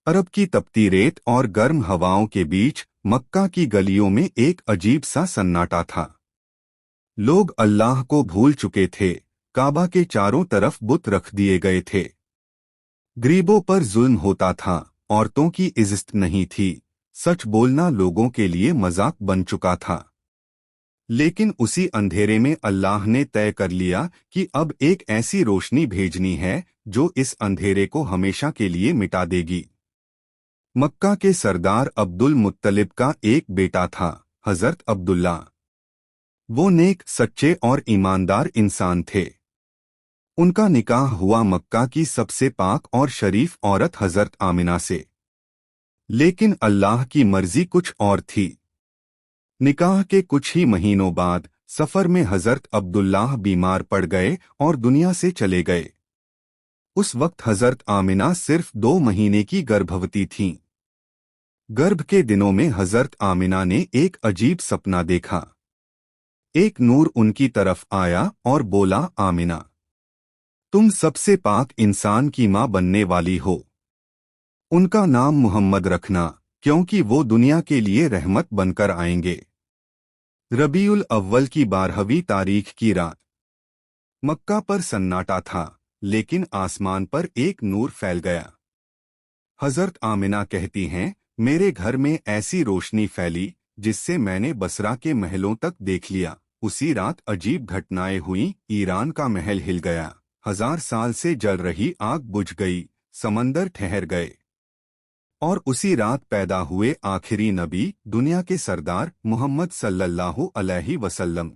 अरब की तपती रेत और गर्म हवाओं के बीच मक्का की गलियों में एक अजीब सा सन्नाटा था। लोग अल्लाह को भूल चुके थे, काबा के चारों तरफ बुत रख दिए गए थे। गरीबों पर जुल्म होता था, औरतों की इज्जत नहीं थी, सच बोलना लोगों के लिए मजाक बन चुका था। लेकिन उसी अंधेरे में अल्लाह ने तय कर लिया कि अब एक ऐसी रोशनी भेजनी है जो इस अंधेरे को हमेशा के लिए मिटा देगी। मक्का के सरदार अब्दुल मुत्तलिब का एक बेटा था, हजरत अब्दुल्ला। वो नेक, सच्चे और ईमानदार इंसान थे। उनका निकाह हुआ मक्का की सबसे पाक और शरीफ औरत हजरत आमिना से। लेकिन अल्लाह की मर्जी कुछ और थी। निकाह के कुछ ही महीनों बाद सफर में हजरत अब्दुल्लाह बीमार पड़ गए और दुनिया से चले गए। उस वक्त हजरत आमिना सिर्फ 2 महीने की गर्भवती थीं। गर्भ के दिनों में हजरत आमिना ने एक अजीब सपना देखा। एक नूर उनकी तरफ आया और बोला, आमिना, तुम सबसे पाक इंसान की मां बनने वाली हो। उनका नाम मुहम्मद रखना, क्योंकि वो दुनिया के लिए रहमत बनकर आएंगे। रबीउल अव्वल की 12वीं तारीख की रात मक्का पर सन्नाटा था, लेकिन आसमान पर एक नूर फैल गया। हजरत आमिना कहती हैं, मेरे घर में ऐसी रोशनी फैली जिससे मैंने बसरा के महलों तक देख लिया। उसी रात अजीब घटनाएं हुईं। ईरान का महल हिल गया, 1000 साल से जल रही आग बुझ गई, समंदर ठहर गए। और उसी रात पैदा हुए आखिरी नबी, दुनिया के सरदार मोहम्मद सल्लल्लाहु अलैहि वसल्लम।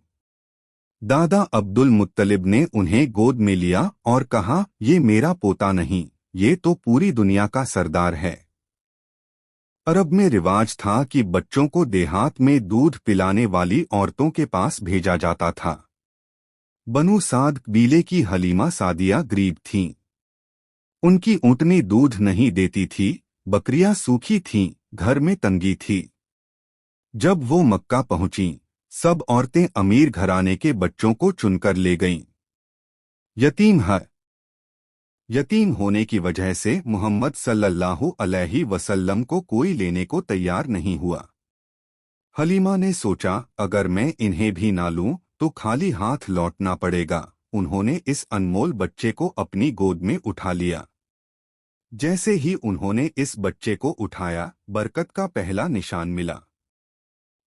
दादा अब्दुल मुत्तलिब ने उन्हें गोद में लिया और कहा, ये मेरा पोता नहीं, ये तो पूरी दुनिया का सरदार है। अरब में रिवाज था कि बच्चों को देहात में दूध पिलाने वाली औरतों के पास भेजा जाता था। बनु साद कबीले की हलीमा सादिया गरीब थीं। उनकी ऊँटनी दूध नहीं देती थी, बकरियां सूखी थीं, घर में तंगी थी। जब वो मक्का पहुंचीं, सब औरतें अमीर घराने के बच्चों को चुनकर ले गईं। यतीम होने की वजह से मोहम्मद सल्लल्लाहु अलैहि वसल्लम को कोई लेने को तैयार नहीं हुआ। हलीमा ने सोचा, अगर मैं इन्हें भी ना लूं तो खाली हाथ लौटना पड़ेगा। उन्होंने इस अनमोल बच्चे को अपनी गोद में उठा लिया। जैसे ही उन्होंने इस बच्चे को उठाया, बरकत का पहला निशान मिला।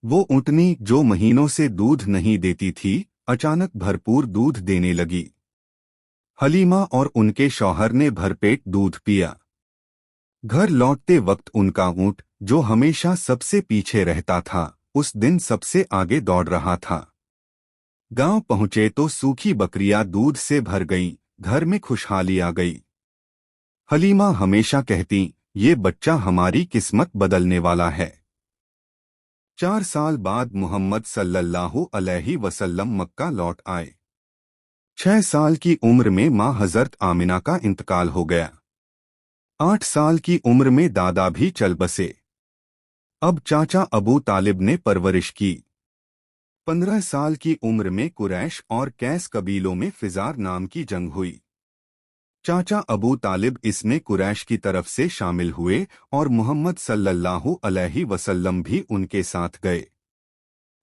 वो ऊँटनी जो महीनों से दूध नहीं देती थी, अचानक भरपूर दूध देने लगी। हलीमा और उनके शौहर ने भरपेट दूध पिया। घर लौटते वक्त उनका ऊँट, जो हमेशा सबसे पीछे रहता था, उस दिन सबसे आगे दौड़ रहा था। गांव पहुंचे तो सूखी बकरियां दूध से भर गईं, घर में खुशहाली आ गई। हलीमा हमेशा कहती, ये बच्चा हमारी किस्मत बदलने वाला है। 4 साल बाद मोहम्मद सल्लल्लाहु अलैहि वसल्लम मक्का लौट आए। 6 साल की उम्र में मां हजरत आमिना का इंतकाल हो गया। 8 साल की उम्र में दादा भी चल बसे। अब चाचा अबू तालिब ने परवरिश की। 15 साल की उम्र में कुरैश और कैस कबीलों में फिजार नाम की जंग हुई। चाचा अबू तालिब इसमें कुरैश की तरफ से शामिल हुए और मोहम्मद सल्लल्लाहु अलैहि वसल्लम भी उनके साथ गए।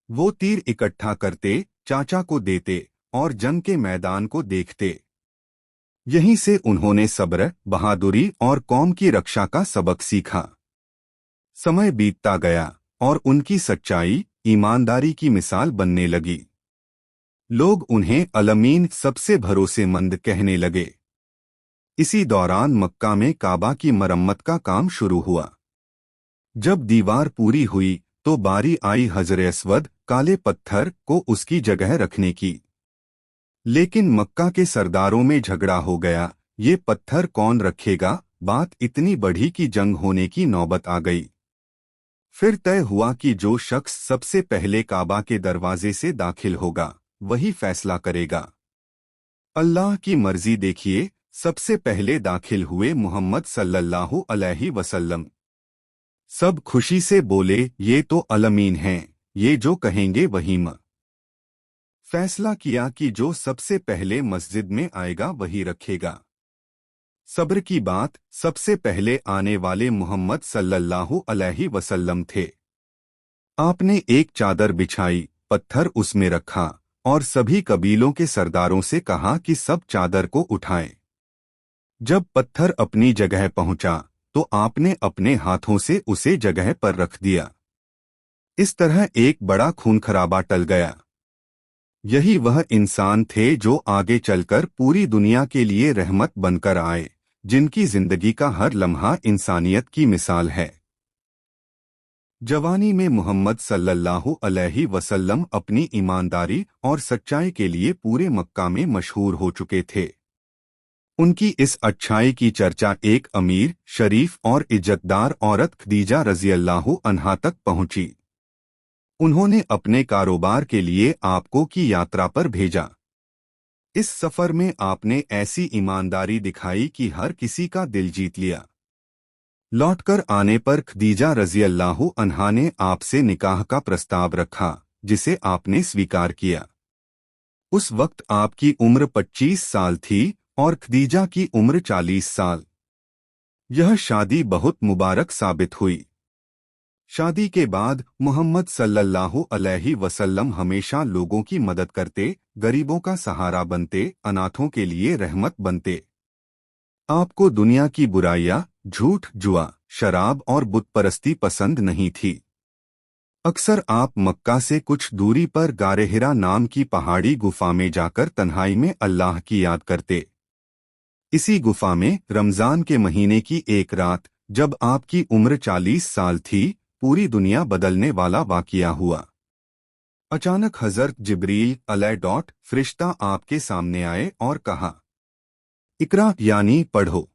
वो तीर इकट्ठा करते, चाचा को देते और जंग के मैदान को देखते। यहीं से उन्होंने सब्र, बहादुरी और कौम की रक्षा का सबक सीखा। समय बीतता गया और उनकी सच्चाई, ईमानदारी की मिसाल बनने लगी। लोग उन्हें अलमीन, सबसे भरोसेमंद कहने लगे। इसी दौरान मक्का में काबा की मरम्मत का काम शुरू हुआ। जब दीवार पूरी हुई तो बारी आई हजर अस्वद, काले पत्थर, को उसकी जगह रखने की। लेकिन मक्का के सरदारों में झगड़ा हो गया, ये पत्थर कौन रखेगा। बात इतनी बढ़ी कि जंग होने की नौबत आ गई। फिर तय हुआ कि जो शख्स सबसे पहले काबा के दरवाजे से दाखिल होगा, वही फैसला करेगा। अल्लाह की मर्जी देखिए, सबसे पहले दाखिल हुए मोहम्मद सल्लल्लाहु अलैहि वसल्लम। सब खुशी से बोले, ये तो अलमीन हैं, ये जो कहेंगे वही फैसला किया कि जो सबसे पहले मस्जिद में आएगा वही रखेगा। सब्र की बात सबसे पहले आने वाले मोहम्मद सल्लल्लाहु अलैहि वसल्लम थे। आपने एक चादर बिछाई, पत्थर उसमें रखा और सभी कबीलों के सरदारों से कहा कि सब चादर को उठाएं। जब पत्थर अपनी जगह पहुंचा तो आपने अपने हाथों से उसे जगह पर रख दिया। इस तरह एक बड़ा खूनखराबा टल गया। यही वह इंसान थे जो आगे चलकर पूरी दुनिया के लिए रहमत बनकर आए, जिनकी जिंदगी का हर लम्हा इंसानियत की मिसाल है। जवानी में मोहम्मद सल्लल्लाहु अलैहि वसल्लम अपनी ईमानदारी और सच्चाई के लिए पूरे मक्का में मशहूर हो चुके थे। उनकी इस अच्छाई की चर्चा एक अमीर, शरीफ और इज्जतदार औरत खदीजा रज़ियल्लाहु अन्हा तक पहुंची। उन्होंने अपने कारोबार के लिए आपको की यात्रा पर भेजा। इस सफर में आपने ऐसी ईमानदारी दिखाई कि हर किसी का दिल जीत लिया। लौटकर आने पर खदीजा रज़ियल्लाहु अन्हा ने आपसे निकाह का प्रस्ताव रखा, जिसे आपने स्वीकार किया। उस वक्त आपकी उम्र 25 साल थी और खदीजा की उम्र 40 साल। यह शादी बहुत मुबारक साबित हुई। शादी के बाद मोहम्मद सल्लल्लाहु अलैहि वसल्लम हमेशा लोगों की मदद करते, गरीबों का सहारा बनते, अनाथों के लिए रहमत बनते। आपको दुनिया की बुराइयां, झूठ, जुआ, शराब और बुत परस्ती पसंद नहीं थी। अक्सर आप मक्का से कुछ दूरी पर गारे हिरा नाम की पहाड़ी गुफा में जाकर तन्हाई में अल्लाह की याद करते। इसी गुफा में रमजान के महीने की एक रात, जब आपकी उम्र 40 साल थी, पूरी दुनिया बदलने वाला वाक़िया हुआ। अचानक हज़रत जिब्रील फरिश्ता आपके सामने आए और कहा, इकरा यानी पढ़ो।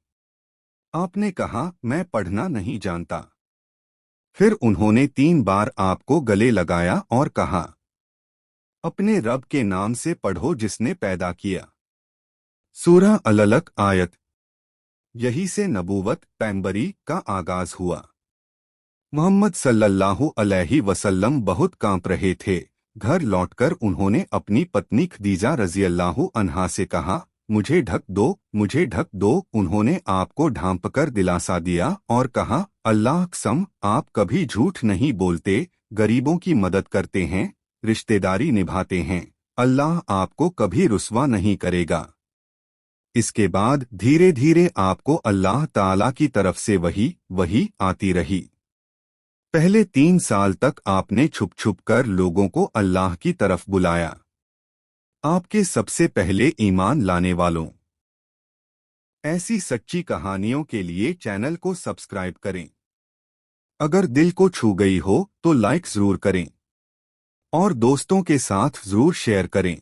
आपने कहा, मैं पढ़ना नहीं जानता। फिर उन्होंने 3 बार आपको गले लगाया और कहा, अपने रब के नाम से पढ़ो जिसने पैदा किया। सूरह अल-अलक आयत। यही से नबूवत, पैगंबरी का आगाज हुआ। मोहम्मद सल्लल्लाहु अलैहि वसल्लम बहुत कांप रहे थे। घर लौटकर उन्होंने अपनी पत्नी खदीजा रज़ियल्लाहु अन्हा से कहा, मुझे ढक दो, मुझे ढक दो। उन्होंने आपको ढांपकर दिलासा दिया और कहा, अल्लाह कसम, आप कभी झूठ नहीं बोलते, गरीबों की मदद करते हैं, रिश्तेदारी निभाते हैं, अल्लाह आपको कभी रुस्वा नहीं करेगा। इसके बाद धीरे धीरे आपको अल्लाह ताला की तरफ से वही आती रही। पहले 3 साल तक आपने छुप छुप कर लोगों को अल्लाह की तरफ बुलाया। आपके सबसे पहले ईमान लाने वालों। ऐसी सच्ची कहानियों के लिए चैनल को सब्सक्राइब करें। अगर दिल को छू गई हो तो लाइक जरूर करें और दोस्तों के साथ जरूर शेयर करें।